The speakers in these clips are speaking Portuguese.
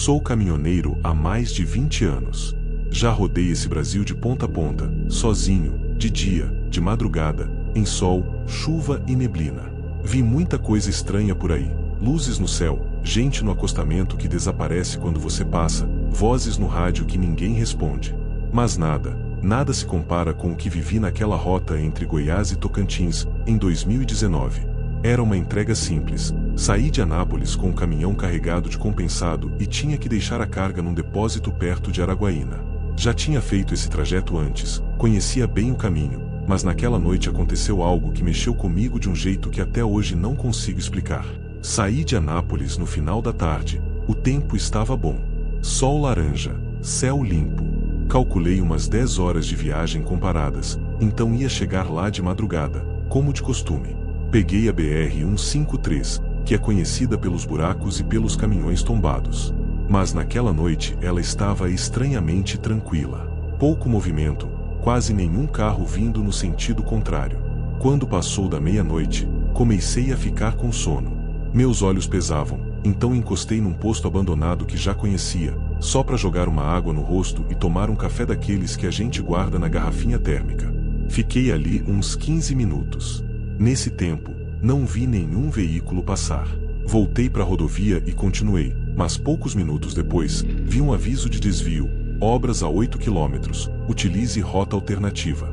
Sou caminhoneiro há mais de 20 anos. Já rodei esse Brasil de ponta a ponta, sozinho, de dia, de madrugada, em sol, chuva e neblina. Vi muita coisa estranha por aí. Luzes no céu, gente no acostamento que desaparece quando você passa, vozes no rádio que ninguém responde. Mas nada se compara com o que vivi naquela rota entre Goiás e Tocantins, em 2019. Era uma entrega simples. Saí de Anápolis com um caminhão carregado de compensado e tinha que deixar a carga num depósito perto de Araguaína. Já tinha feito esse trajeto antes, conhecia bem o caminho, mas naquela noite aconteceu algo que mexeu comigo de um jeito que até hoje não consigo explicar. Saí de Anápolis no final da tarde, o tempo estava bom. Sol laranja, céu limpo. Calculei umas 10 horas de viagem comparadas, então ia chegar lá de madrugada, como de costume. Peguei a BR-153, que é conhecida pelos buracos e pelos caminhões tombados. Mas naquela noite ela estava estranhamente tranquila. Pouco movimento, quase nenhum carro vindo no sentido contrário. Quando passou da meia-noite, comecei a ficar com sono. Meus olhos pesavam, então encostei num posto abandonado que já conhecia, só para jogar uma água no rosto e tomar um café daqueles que a gente guarda na garrafinha térmica. Fiquei ali uns 15 minutos. Nesse tempo, não vi nenhum veículo passar. Voltei para a rodovia e continuei, mas poucos minutos depois, vi um aviso de desvio, obras a 8 km, utilize rota alternativa.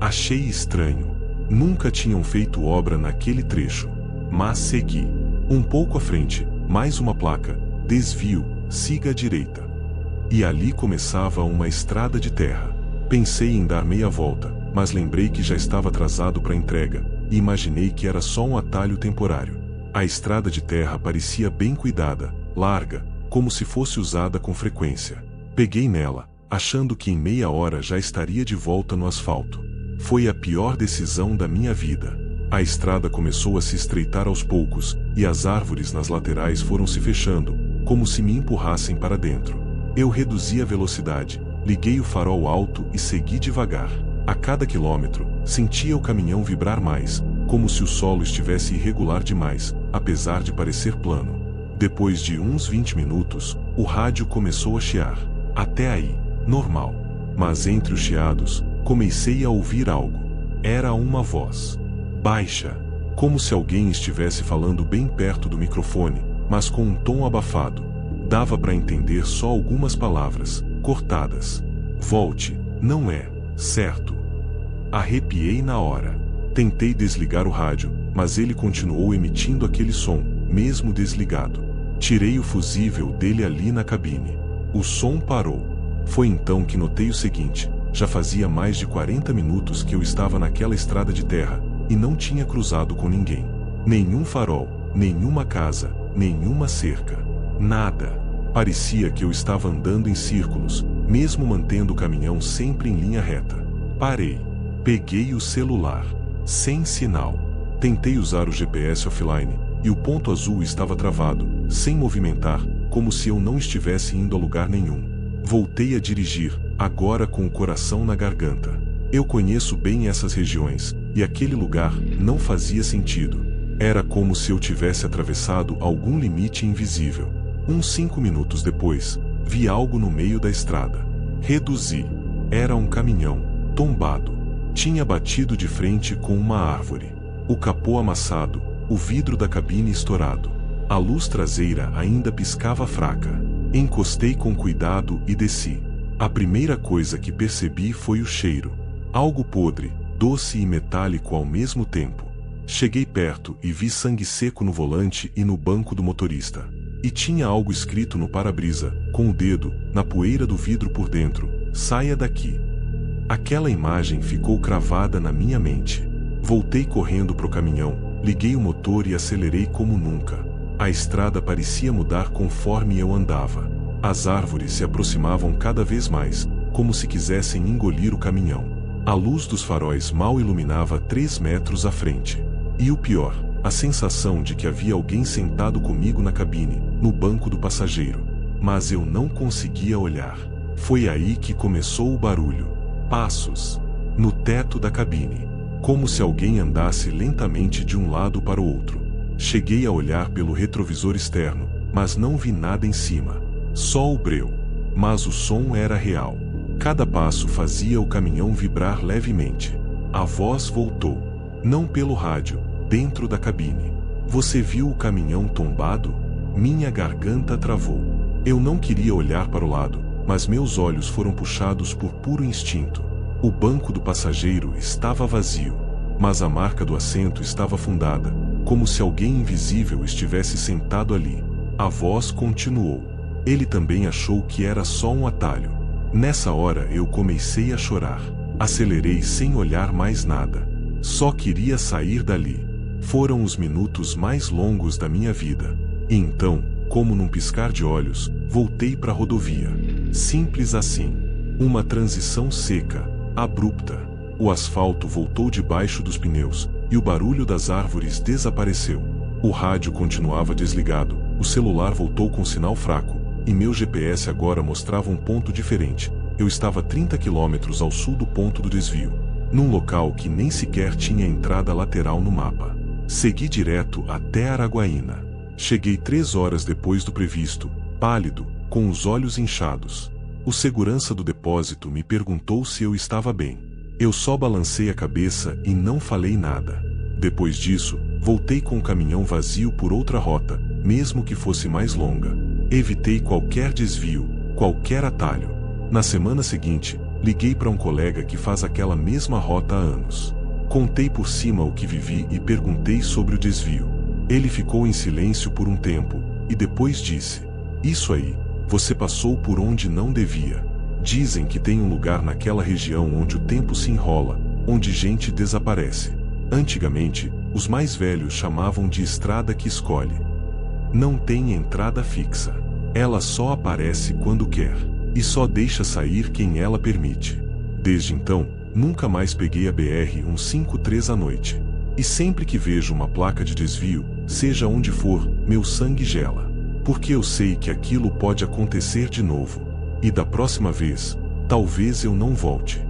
Achei estranho. Nunca tinham feito obra naquele trecho. Mas segui. Um pouco à frente, mais uma placa, desvio, siga à direita. E ali começava uma estrada de terra. Pensei em dar meia volta, mas lembrei que já estava atrasado para a entrega, e imaginei que era só um atalho temporário. A estrada de terra parecia bem cuidada, larga, como se fosse usada com frequência. Peguei nela, achando que em meia hora já estaria de volta no asfalto. Foi a pior decisão da minha vida. A estrada começou a se estreitar aos poucos, e as árvores nas laterais foram se fechando, como se me empurrassem para dentro. Eu reduzi a velocidade, liguei o farol alto e segui devagar. A cada quilômetro, sentia o caminhão vibrar mais, como se o solo estivesse irregular demais, apesar de parecer plano. Depois de uns 20 minutos, o rádio começou a chiar. Até aí, normal. Mas entre os chiados, comecei a ouvir algo. Era uma voz. Baixa, como se alguém estivesse falando bem perto do microfone, mas com um tom abafado. Dava para entender só algumas palavras, cortadas. Volte, não é, certo? Arrepiei na hora. Tentei desligar o rádio, mas ele continuou emitindo aquele som, mesmo desligado. Tirei o fusível dele ali na cabine. O som parou. Foi então que notei o seguinte: já fazia mais de 40 minutos que eu estava naquela estrada de terra, e não tinha cruzado com ninguém. Nenhum farol, nenhuma casa, nenhuma cerca. Nada. Parecia que eu estava andando em círculos, mesmo mantendo o caminhão sempre em linha reta. Parei. Peguei o celular. Sem sinal. Tentei usar o GPS offline, e o ponto azul estava travado, sem movimentar, como se eu não estivesse indo a lugar nenhum. Voltei a dirigir, agora com o coração na garganta. Eu conheço bem essas regiões, e aquele lugar não fazia sentido. Era como se eu tivesse atravessado algum limite invisível. Uns 5 minutos depois, vi algo no meio da estrada. Reduzi. Era um caminhão, tombado. Tinha batido de frente com uma árvore. O capô amassado, o vidro da cabine estourado. A luz traseira ainda piscava fraca. Encostei com cuidado e desci. A primeira coisa que percebi foi o cheiro. Algo podre, doce e metálico ao mesmo tempo. Cheguei perto e vi sangue seco no volante e no banco do motorista. E tinha algo escrito no para-brisa, com o dedo, na poeira do vidro por dentro: saia daqui. Aquela imagem ficou cravada na minha mente. Voltei correndo pro caminhão, liguei o motor e acelerei como nunca. A estrada parecia mudar conforme eu andava. As árvores se aproximavam cada vez mais, como se quisessem engolir o caminhão. A luz dos faróis mal iluminava 3 metros à frente. E o pior, a sensação de que havia alguém sentado comigo na cabine, no banco do passageiro. Mas eu não conseguia olhar. Foi aí que começou o barulho. Passos. No teto da cabine. Como se alguém andasse lentamente de um lado para o outro. Cheguei a olhar pelo retrovisor externo, mas não vi nada em cima. Só o breu. Mas o som era real. Cada passo fazia o caminhão vibrar levemente. A voz voltou. Não pelo rádio, dentro da cabine. Você viu o caminhão tombado? Minha garganta travou. Eu não queria olhar para o lado, mas meus olhos foram puxados por puro instinto. O banco do passageiro estava vazio, mas a marca do assento estava afundada, como se alguém invisível estivesse sentado ali. A voz continuou. Ele também achou que era só um atalho. Nessa hora eu comecei a chorar. Acelerei sem olhar mais nada. Só queria sair dali. Foram os minutos mais longos da minha vida. E então, como num piscar de olhos, voltei para a rodovia. Simples assim. Uma transição seca, abrupta. O asfalto voltou debaixo dos pneus, e o barulho das árvores desapareceu. O rádio continuava desligado, o celular voltou com sinal fraco, e meu GPS agora mostrava um ponto diferente. Eu estava a 30 quilômetros ao sul do ponto do desvio, num local que nem sequer tinha entrada lateral no mapa. Segui direto até Araguaína. Cheguei 3 horas depois do previsto, pálido, com os olhos inchados. O segurança do depósito me perguntou se eu estava bem. Eu só balancei a cabeça e não falei nada. Depois disso, voltei com o caminhão vazio por outra rota, mesmo que fosse mais longa. Evitei qualquer desvio, qualquer atalho. Na semana seguinte, liguei para um colega que faz aquela mesma rota há anos. Contei por cima o que vivi e perguntei sobre o desvio. Ele ficou em silêncio por um tempo, e depois disse: "Isso aí, você passou por onde não devia. Dizem que tem um lugar naquela região onde o tempo se enrola, onde gente desaparece. Antigamente, os mais velhos chamavam de estrada que escolhe. Não tem entrada fixa. Ela só aparece quando quer, e só deixa sair quem ela permite. Desde então, nunca mais peguei a BR-153 à noite. E sempre que vejo uma placa de desvio, seja onde for, meu sangue gela. Porque eu sei que aquilo pode acontecer de novo. E da próxima vez, talvez eu não volte."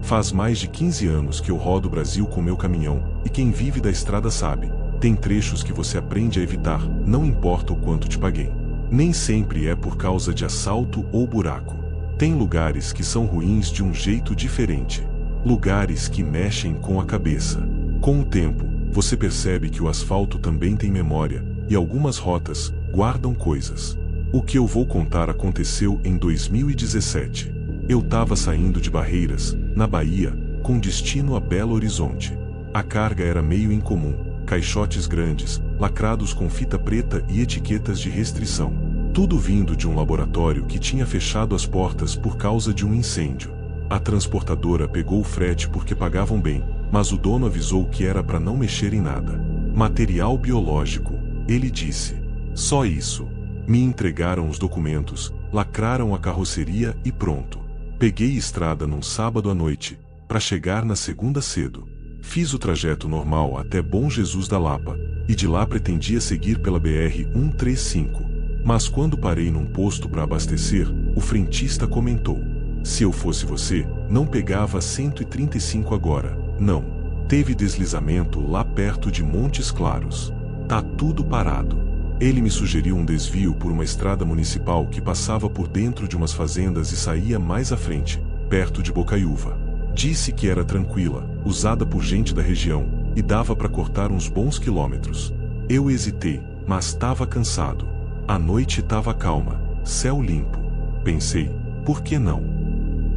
Faz mais de 15 anos que eu rodo o Brasil com meu caminhão, e quem vive da estrada sabe, tem trechos que você aprende a evitar, não importa o quanto te paguei. Nem sempre é por causa de assalto ou buraco. Tem lugares que são ruins de um jeito diferente. Lugares que mexem com a cabeça. Com o tempo, você percebe que o asfalto também tem memória, e algumas rotas guardam coisas. O que eu vou contar aconteceu em 2017. Eu estava saindo de Barreiras, na Bahia, com destino a Belo Horizonte. A carga era meio incomum, caixotes grandes, lacrados com fita preta e etiquetas de restrição. Tudo vindo de um laboratório que tinha fechado as portas por causa de um incêndio. A transportadora pegou o frete porque pagavam bem, mas o dono avisou que era para não mexer em nada. Material biológico, ele disse. Só isso. Me entregaram os documentos, lacraram a carroceria e pronto. Peguei estrada num sábado à noite, para chegar na segunda cedo. Fiz o trajeto normal até Bom Jesus da Lapa, e de lá pretendia seguir pela BR-135. Mas quando parei num posto para abastecer, o frentista comentou: "Se eu fosse você, não pegava 135 agora, não. Teve deslizamento lá perto de Montes Claros. Tá tudo parado." Ele me sugeriu um desvio por uma estrada municipal que passava por dentro de umas fazendas e saía mais à frente, perto de Bocaiúva. Disse que era tranquila, usada por gente da região, e dava para cortar uns bons quilômetros. Eu hesitei, mas estava cansado. A noite estava calma, céu limpo. Pensei, por que não?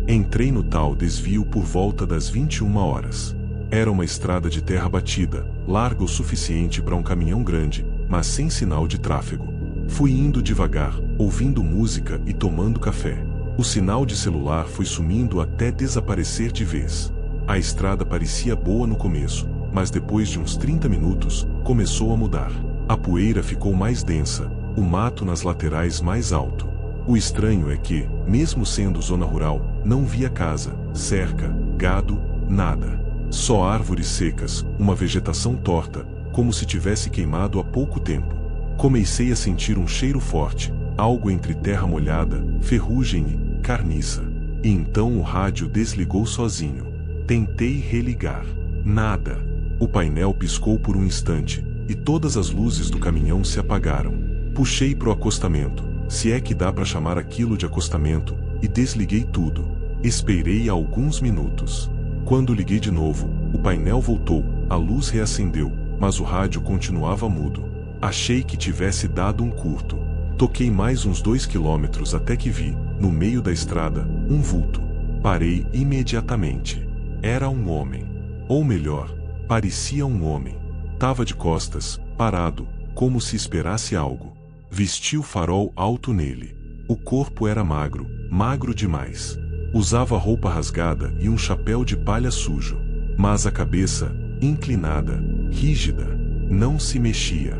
Entrei no tal desvio por volta das 21 horas. Era uma estrada de terra batida, larga o suficiente para um caminhão grande, mas sem sinal de tráfego. Fui indo devagar, ouvindo música e tomando café. O sinal de celular foi sumindo até desaparecer de vez. A estrada parecia boa no começo, mas depois de uns 30 minutos, começou a mudar. A poeira ficou mais densa, o mato nas laterais mais alto. O estranho é que, mesmo sendo zona rural, não via casa, cerca, gado, nada. Só árvores secas, uma vegetação torta, como se tivesse queimado há pouco tempo. Comecei a sentir um cheiro forte, algo entre terra molhada, ferrugem e carniça. E então o rádio desligou sozinho. Tentei religar. Nada. O painel piscou por um instante, e todas as luzes do caminhão se apagaram. Puxei pro acostamento, se é que dá para chamar aquilo de acostamento, e desliguei tudo. Esperei alguns minutos. Quando liguei de novo, o painel voltou, a luz reacendeu, mas o rádio continuava mudo. Achei que tivesse dado um curto. Toquei mais uns 2 quilômetros até que vi, no meio da estrada, um vulto. Parei imediatamente. Era um homem. Ou melhor, parecia um homem. Tava de costas, parado, como se esperasse algo. Vestia o farol alto nele. O corpo era magro, magro demais. Usava roupa rasgada e um chapéu de palha sujo. Mas a cabeça, inclinada, rígida, não se mexia.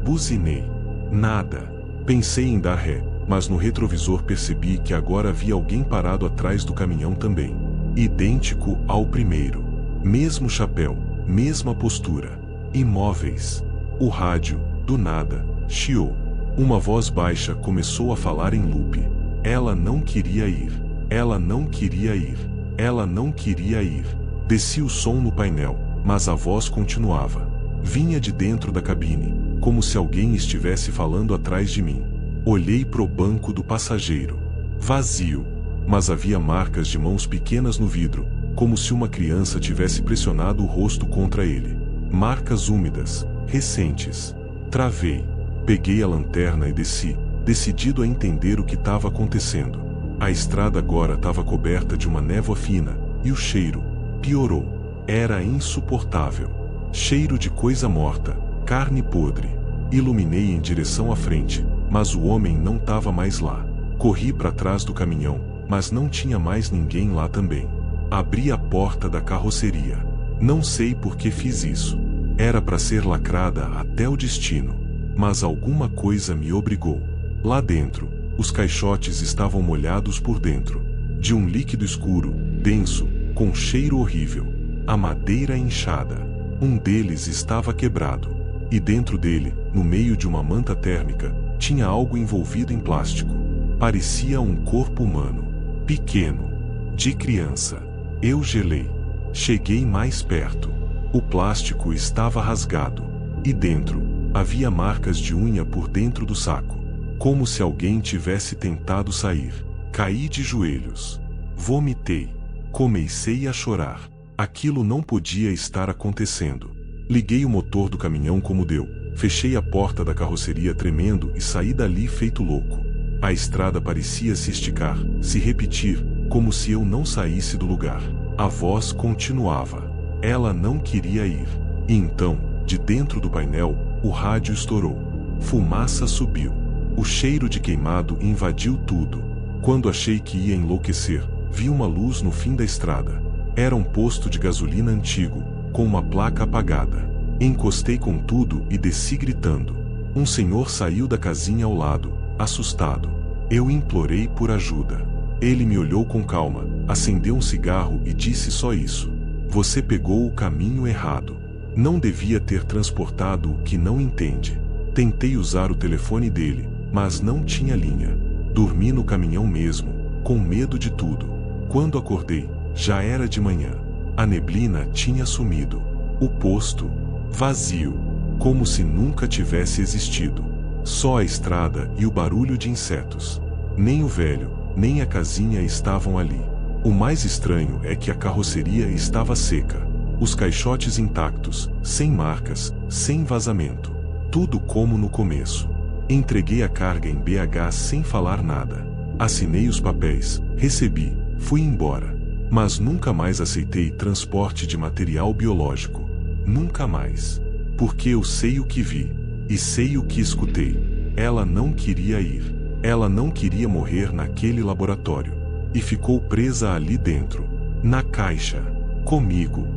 Buzinei. Nada. Pensei em dar ré, mas no retrovisor percebi que agora havia alguém parado atrás do caminhão também. Idêntico ao primeiro. Mesmo chapéu, mesma postura. Imóveis. O rádio, do nada, chiou. Uma voz baixa começou a falar em loop. Ela não queria ir. Ela não queria ir. Ela não queria ir. Desci o som no painel, mas a voz continuava. Vinha de dentro da cabine, como se alguém estivesse falando atrás de mim. Olhei pro banco do passageiro. Vazio. Mas havia marcas de mãos pequenas no vidro, como se uma criança tivesse pressionado o rosto contra ele. Marcas úmidas, recentes. Travei. Peguei a lanterna e desci, decidido a entender o que estava acontecendo. A estrada agora estava coberta de uma névoa fina, e o cheiro piorou. Era insuportável. Cheiro de coisa morta, carne podre. Iluminei em direção à frente, mas o homem não estava mais lá. Corri para trás do caminhão, mas não tinha mais ninguém lá também. Abri a porta da carroceria. Não sei por que fiz isso. Era para ser lacrada até o destino. Mas alguma coisa me obrigou. Lá dentro, os caixotes estavam molhados por dentro. De um líquido escuro, denso, com cheiro horrível. A madeira inchada. Um deles estava quebrado. E dentro dele, no meio de uma manta térmica, tinha algo envolvido em plástico. Parecia um corpo humano. Pequeno. De criança. Eu gelei. Cheguei mais perto. O plástico estava rasgado. E dentro, havia marcas de unha por dentro do saco. Como se alguém tivesse tentado sair. Caí de joelhos. Vomitei. Comecei a chorar. Aquilo não podia estar acontecendo. Liguei o motor do caminhão como deu. Fechei a porta da carroceria tremendo e saí dali feito louco. A estrada parecia se esticar, se repetir, como se eu não saísse do lugar. A voz continuava. Ela não queria ir. E então, de dentro do painel, o rádio estourou. Fumaça subiu. O cheiro de queimado invadiu tudo. Quando achei que ia enlouquecer, vi uma luz no fim da estrada. Era um posto de gasolina antigo, com uma placa apagada. Encostei com tudo e desci gritando. Um senhor saiu da casinha ao lado, assustado. Eu implorei por ajuda. Ele me olhou com calma, acendeu um cigarro e disse só isso. Você pegou o caminho errado. Não devia ter transportado o que não entende. Tentei usar o telefone dele, mas não tinha linha. Dormi no caminhão mesmo, com medo de tudo. Quando acordei, já era de manhã. A neblina tinha sumido. O posto, vazio, como se nunca tivesse existido. Só a estrada e o barulho de insetos. Nem o velho, nem a casinha estavam ali. O mais estranho é que a carroceria estava seca. Os caixotes intactos, sem marcas, sem vazamento. Tudo como no começo. Entreguei a carga em BH sem falar nada. Assinei os papéis, recebi, fui embora. Mas nunca mais aceitei transporte de material biológico. Nunca mais. Porque eu sei o que vi. E sei o que escutei. Ela não queria ir. Ela não queria morrer naquele laboratório. E ficou presa ali dentro. Na caixa. Comigo.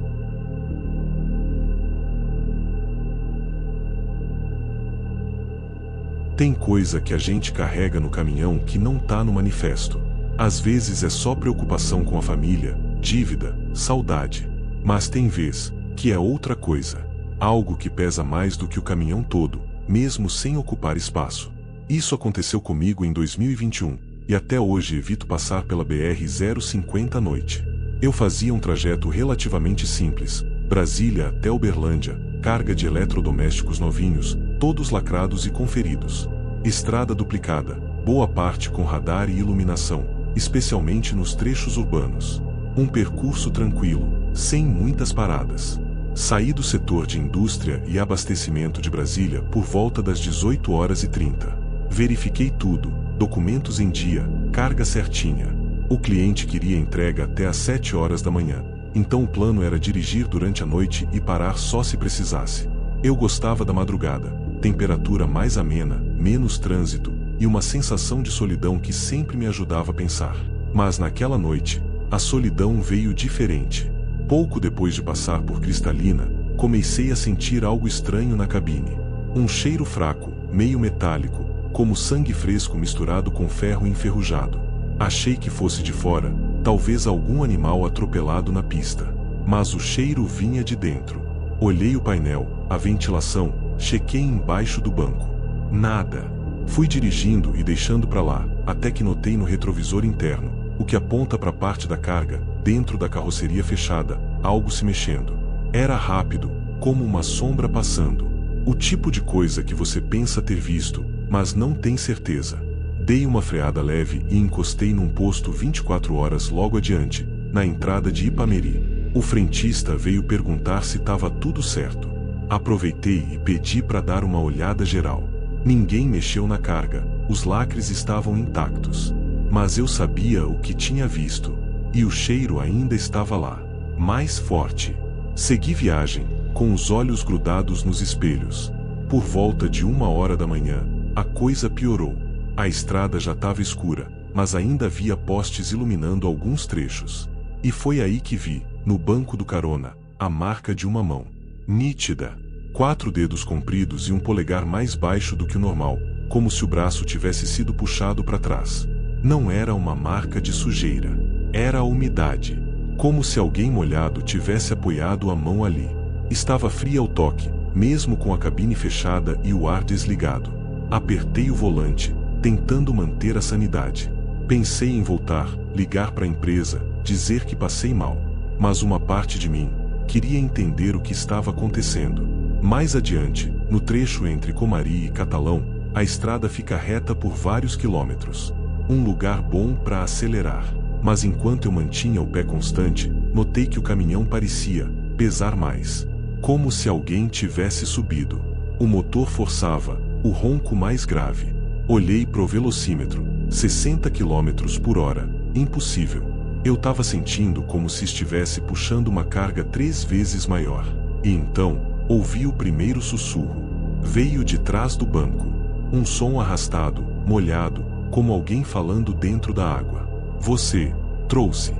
Tem coisa que a gente carrega no caminhão que não tá no manifesto. Às vezes é só preocupação com a família, dívida, saudade. Mas tem vez que é outra coisa. Algo que pesa mais do que o caminhão todo, mesmo sem ocupar espaço. Isso aconteceu comigo em 2021, e até hoje evito passar pela BR-050 à noite. Eu fazia um trajeto relativamente simples, Brasília até Uberlândia, carga de eletrodomésticos novinhos, todos lacrados e conferidos. Estrada duplicada, boa parte com radar e iluminação, especialmente nos trechos urbanos. Um percurso tranquilo, sem muitas paradas. Saí do setor de indústria e abastecimento de Brasília por volta das 18h30. Verifiquei tudo, documentos em dia, carga certinha. O cliente queria entrega até às 7h da manhã, então o plano era dirigir durante a noite e parar só se precisasse. Eu gostava da madrugada, temperatura mais amena, menos trânsito e uma sensação de solidão que sempre me ajudava a pensar. Mas naquela noite, a solidão veio diferente. Pouco depois de passar por Cristalina, comecei a sentir algo estranho na cabine. Um cheiro fraco, meio metálico, como sangue fresco misturado com ferro enferrujado. Achei que fosse de fora, talvez algum animal atropelado na pista. Mas o cheiro vinha de dentro. Olhei o painel, a ventilação, chequei embaixo do banco. Nada. Fui dirigindo e deixando para lá, até que notei no retrovisor interno, o que aponta para a parte da carga, dentro da carroceria fechada, algo se mexendo. Era rápido, como uma sombra passando. O tipo de coisa que você pensa ter visto, mas não tem certeza. Dei uma freada leve e encostei num posto 24 horas logo adiante, na entrada de Ipameri. O frentista veio perguntar se estava tudo certo. Aproveitei e pedi para dar uma olhada geral. Ninguém mexeu na carga, os lacres estavam intactos. Mas eu sabia o que tinha visto, e o cheiro ainda estava lá, mais forte. Segui viagem, com os olhos grudados nos espelhos. Por volta de 1h da manhã, a coisa piorou. A estrada já estava escura, mas ainda havia postes iluminando alguns trechos. E foi aí que vi, no banco do carona, a marca de uma mão. Nítida. 4 dedos compridos e um polegar mais baixo do que o normal, como se o braço tivesse sido puxado para trás. Não era uma marca de sujeira. Era a umidade. Como se alguém molhado tivesse apoiado a mão ali. Estava fria ao toque, mesmo com a cabine fechada e o ar desligado. Apertei o volante, tentando manter a sanidade. Pensei em voltar, ligar para a empresa, dizer que passei mal. Mas uma parte de mim queria entender o que estava acontecendo. Mais adiante, no trecho entre Comari e Catalão, a estrada fica reta por vários quilômetros. Um lugar bom para acelerar. Mas enquanto eu mantinha o pé constante, notei que o caminhão parecia pesar mais. Como se alguém tivesse subido. O motor forçava, o ronco mais grave. Olhei pro velocímetro, 60 km/h. Impossível. Eu estava sentindo como se estivesse puxando uma carga 3 vezes maior. E então, ouvi o primeiro sussurro. Veio de trás do banco. Um som arrastado, molhado, como alguém falando dentro da água. Você trouxe.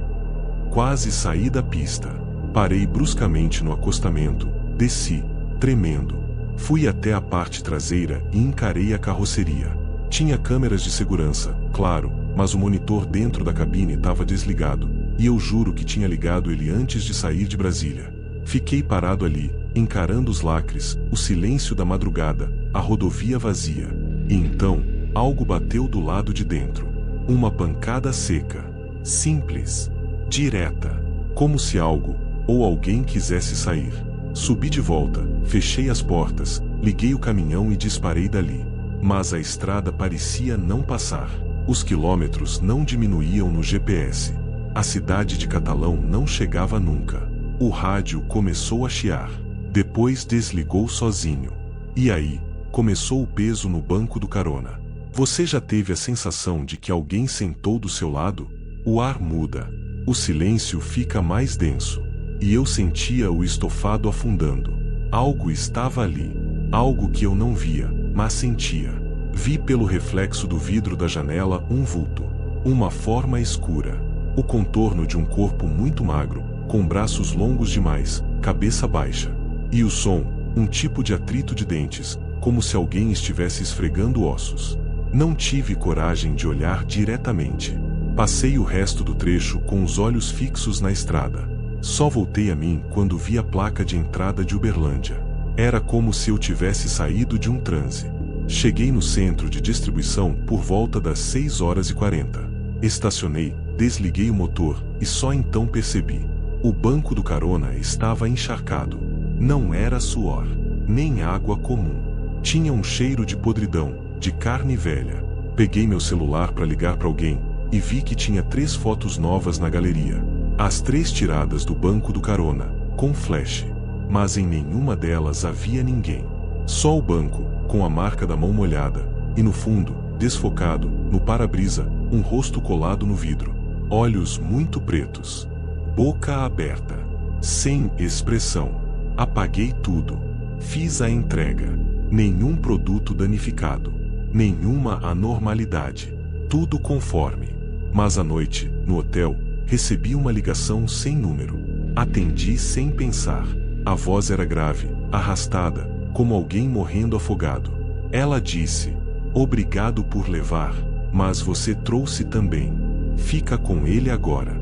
Quase saí da pista. Parei bruscamente no acostamento, desci, tremendo. Fui até a parte traseira e encarei a carroceria. Tinha câmeras de segurança, claro, mas o monitor dentro da cabine estava desligado, e eu juro que tinha ligado ele antes de sair de Brasília. Fiquei parado ali, encarando os lacres, o silêncio da madrugada, a rodovia vazia. E então, algo bateu do lado de dentro. Uma pancada seca. Simples. Direta. Como se algo, ou alguém quisesse sair. Subi de volta, fechei as portas, liguei o caminhão e disparei dali. Mas a estrada parecia não passar. Os quilômetros não diminuíam no GPS. A cidade de Catalão não chegava nunca. O rádio começou a chiar. Depois desligou sozinho. E aí, começou o peso no banco do carona. Você já teve a sensação de que alguém sentou do seu lado? O ar muda. O silêncio fica mais denso. E eu sentia o estofado afundando. Algo estava ali. Algo que eu não via, mas sentia. Vi pelo reflexo do vidro da janela um vulto. Uma forma escura. O contorno de um corpo muito magro, com braços longos demais, cabeça baixa. E o som, um tipo de atrito de dentes, como se alguém estivesse esfregando ossos. Não tive coragem de olhar diretamente. Passei o resto do trecho com os olhos fixos na estrada. Só voltei a mim quando vi a placa de entrada de Uberlândia. Era como se eu tivesse saído de um transe. Cheguei no centro de distribuição por volta das 6h40. Estacionei, desliguei o motor e só então percebi. O banco do carona estava encharcado. Não era suor, nem água comum. Tinha um cheiro de podridão, de carne velha. Peguei meu celular para ligar para alguém, e vi que tinha 3 fotos novas na galeria. As 3 tiradas do banco do carona, com flash. Mas em nenhuma delas havia ninguém. Só o banco, com a marca da mão molhada, e no fundo, desfocado, no para-brisa, um rosto colado no vidro. Olhos muito pretos. Boca aberta. Sem expressão. Apaguei tudo. Fiz a entrega. Nenhum produto danificado. Nenhuma anormalidade. Tudo conforme. Mas à noite, no hotel, recebi uma ligação sem número. Atendi sem pensar. A voz era grave, arrastada, como alguém morrendo afogado. Ela disse: "Obrigado por levar, mas você trouxe também. Fica com ele agora."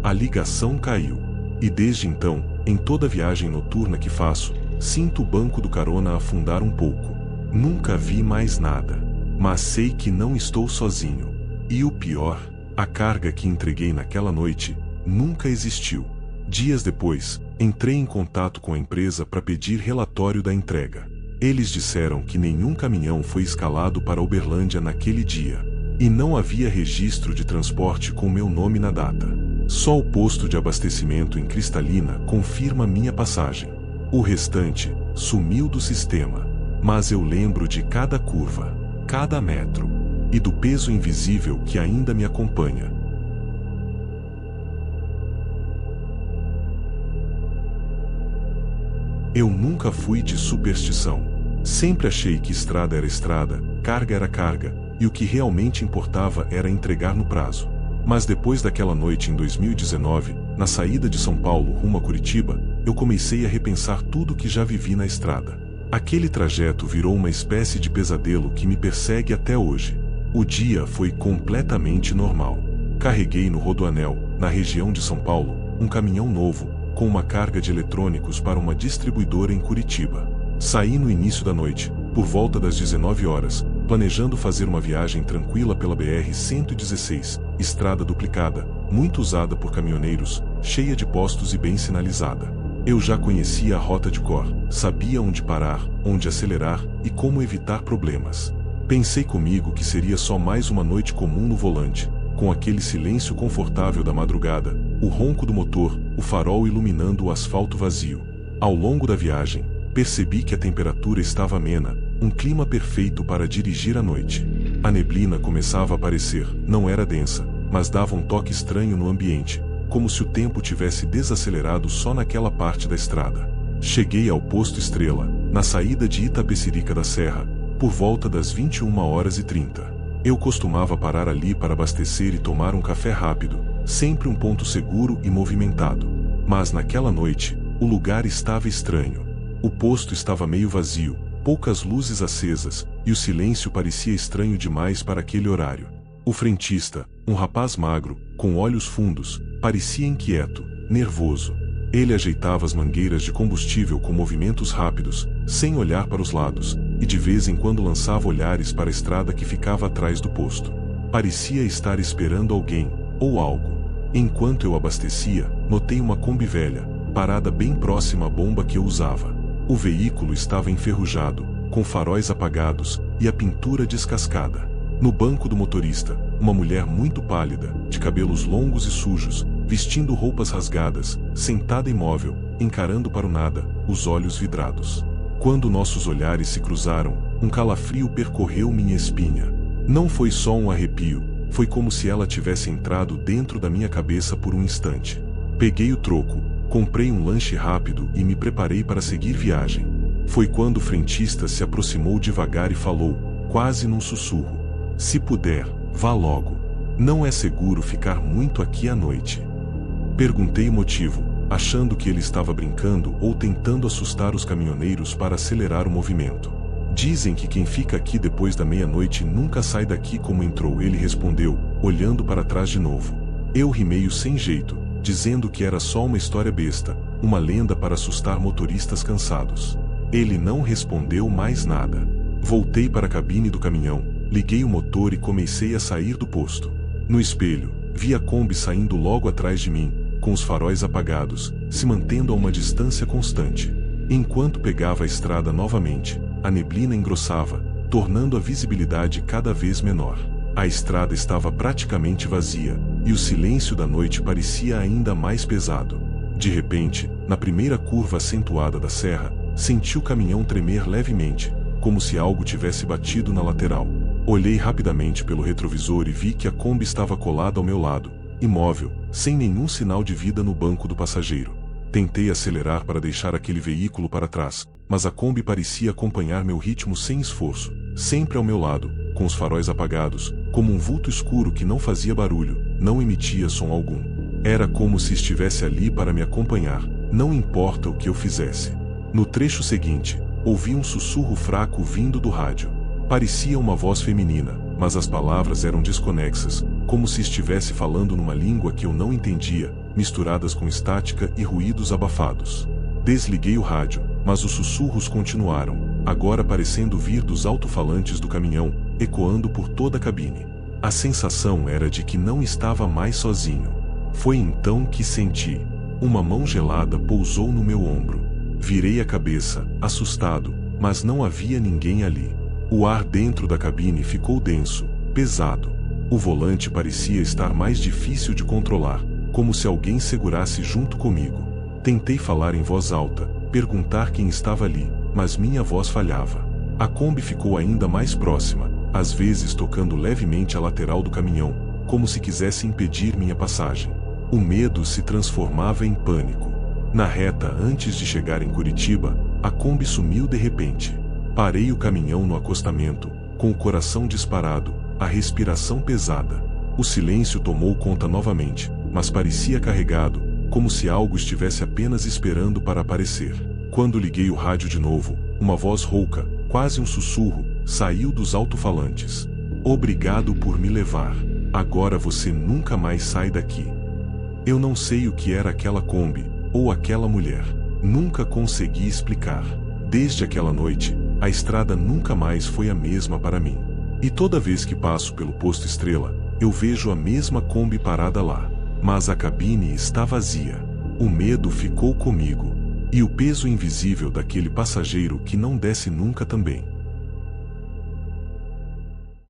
A ligação caiu. E desde então, em toda viagem noturna que faço, sinto o banco do carona afundar um pouco. Nunca vi mais nada. Mas sei que não estou sozinho. E o pior, a carga que entreguei naquela noite nunca existiu. Dias depois, entrei em contato com a empresa para pedir relatório da entrega. Eles disseram que nenhum caminhão foi escalado para Uberlândia naquele dia. E não havia registro de transporte com meu nome na data. Só o posto de abastecimento em Cristalina confirma minha passagem. O restante sumiu do sistema. Mas eu lembro de cada curva, cada metro, e do peso invisível que ainda me acompanha. Eu nunca fui de superstição. Sempre achei que estrada era estrada, carga era carga, e o que realmente importava era entregar no prazo. Mas depois daquela noite em 2019, na saída de São Paulo rumo a Curitiba, eu comecei a repensar tudo que já vivi na estrada. Aquele trajeto virou uma espécie de pesadelo que me persegue até hoje. O dia foi completamente normal. Carreguei no Rodoanel, na região de São Paulo, um caminhão novo, com uma carga de eletrônicos para uma distribuidora em Curitiba. Saí no início da noite, por volta das 19 horas, planejando fazer uma viagem tranquila pela BR-116, estrada duplicada, muito usada por caminhoneiros, cheia de postos e bem sinalizada. Eu já conhecia a rota de cor, sabia onde parar, onde acelerar e como evitar problemas. Pensei comigo que seria só mais uma noite comum no volante, com aquele silêncio confortável da madrugada, o ronco do motor, o farol iluminando o asfalto vazio. Ao longo da viagem, percebi que a temperatura estava amena, um clima perfeito para dirigir à noite. A neblina começava a aparecer, não era densa, mas dava um toque estranho no ambiente, como se o tempo tivesse desacelerado só naquela parte da estrada. Cheguei ao posto Estrela, na saída de Itapecerica da Serra, por volta das 21h30. Eu costumava parar ali para abastecer e tomar um café rápido, sempre um ponto seguro e movimentado. Mas naquela noite, o lugar estava estranho. O posto estava meio vazio, poucas luzes acesas, e o silêncio parecia estranho demais para aquele horário. O frentista, um rapaz magro, com olhos fundos, parecia inquieto, nervoso. Ele ajeitava as mangueiras de combustível com movimentos rápidos, sem olhar para os lados, e de vez em quando lançava olhares para a estrada que ficava atrás do posto. Parecia estar esperando alguém, ou algo. Enquanto eu abastecia, notei uma Kombi velha, parada bem próxima à bomba que eu usava. O veículo estava enferrujado, com faróis apagados, e a pintura descascada. No banco do motorista, uma mulher muito pálida, de cabelos longos e sujos, vestindo roupas rasgadas, sentada imóvel, encarando para o nada, os olhos vidrados. Quando nossos olhares se cruzaram, um calafrio percorreu minha espinha. Não foi só um arrepio, foi como se ela tivesse entrado dentro da minha cabeça por um instante. Peguei o troco, comprei um lanche rápido e me preparei para seguir viagem. Foi quando o frentista se aproximou devagar e falou, quase num sussurro: "Se puder, vá logo. Não é seguro ficar muito aqui à noite." Perguntei o motivo, achando que ele estava brincando ou tentando assustar os caminhoneiros para acelerar o movimento. "Dizem que quem fica aqui depois da meia-noite nunca sai daqui como entrou", ele respondeu, olhando para trás de novo. Eu ri meio sem jeito, dizendo que era só uma história besta, uma lenda para assustar motoristas cansados. Ele não respondeu mais nada. Voltei para a cabine do caminhão, liguei o motor e comecei a sair do posto. No espelho, vi a Kombi saindo logo atrás de mim, com os faróis apagados, se mantendo a uma distância constante. Enquanto pegava a estrada novamente, a neblina engrossava, tornando a visibilidade cada vez menor. A estrada estava praticamente vazia, e o silêncio da noite parecia ainda mais pesado. De repente, na primeira curva acentuada da serra, senti o caminhão tremer levemente, como se algo tivesse batido na lateral. Olhei rapidamente pelo retrovisor e vi que a Kombi estava colada ao meu lado, imóvel, sem nenhum sinal de vida no banco do passageiro. Tentei acelerar para deixar aquele veículo para trás, mas a Kombi parecia acompanhar meu ritmo sem esforço, sempre ao meu lado, com os faróis apagados, como um vulto escuro que não fazia barulho, não emitia som algum. Era como se estivesse ali para me acompanhar, não importa o que eu fizesse. No trecho seguinte, ouvi um sussurro fraco vindo do rádio. Parecia uma voz feminina, mas as palavras eram desconexas, como se estivesse falando numa língua que eu não entendia, misturadas com estática e ruídos abafados. Desliguei o rádio, mas os sussurros continuaram, agora parecendo vir dos alto-falantes do caminhão, ecoando por toda a cabine. A sensação era de que não estava mais sozinho. Foi então que senti. Uma mão gelada pousou no meu ombro. Virei a cabeça, assustado, mas não havia ninguém ali. O ar dentro da cabine ficou denso, pesado. O volante parecia estar mais difícil de controlar, como se alguém segurasse junto comigo. Tentei falar em voz alta, perguntar quem estava ali, mas minha voz falhava. A Kombi ficou ainda mais próxima, às vezes tocando levemente a lateral do caminhão, como se quisesse impedir minha passagem. O medo se transformava em pânico. Na reta antes de chegar em Curitiba, a Kombi sumiu de repente. Parei o caminhão no acostamento, com o coração disparado, a respiração pesada. O silêncio tomou conta novamente, mas parecia carregado, como se algo estivesse apenas esperando para aparecer. Quando liguei o rádio de novo, uma voz rouca, quase um sussurro, saiu dos alto-falantes. Obrigado por me levar. Agora você nunca mais sai daqui. Eu não sei o que era aquela Kombi, ou aquela mulher. Nunca consegui explicar. Desde aquela noite, a estrada nunca mais foi a mesma para mim. E toda vez que passo pelo posto Estrela, eu vejo a mesma Kombi parada lá. Mas a cabine está vazia. O medo ficou comigo. E o peso invisível daquele passageiro que não desce nunca também.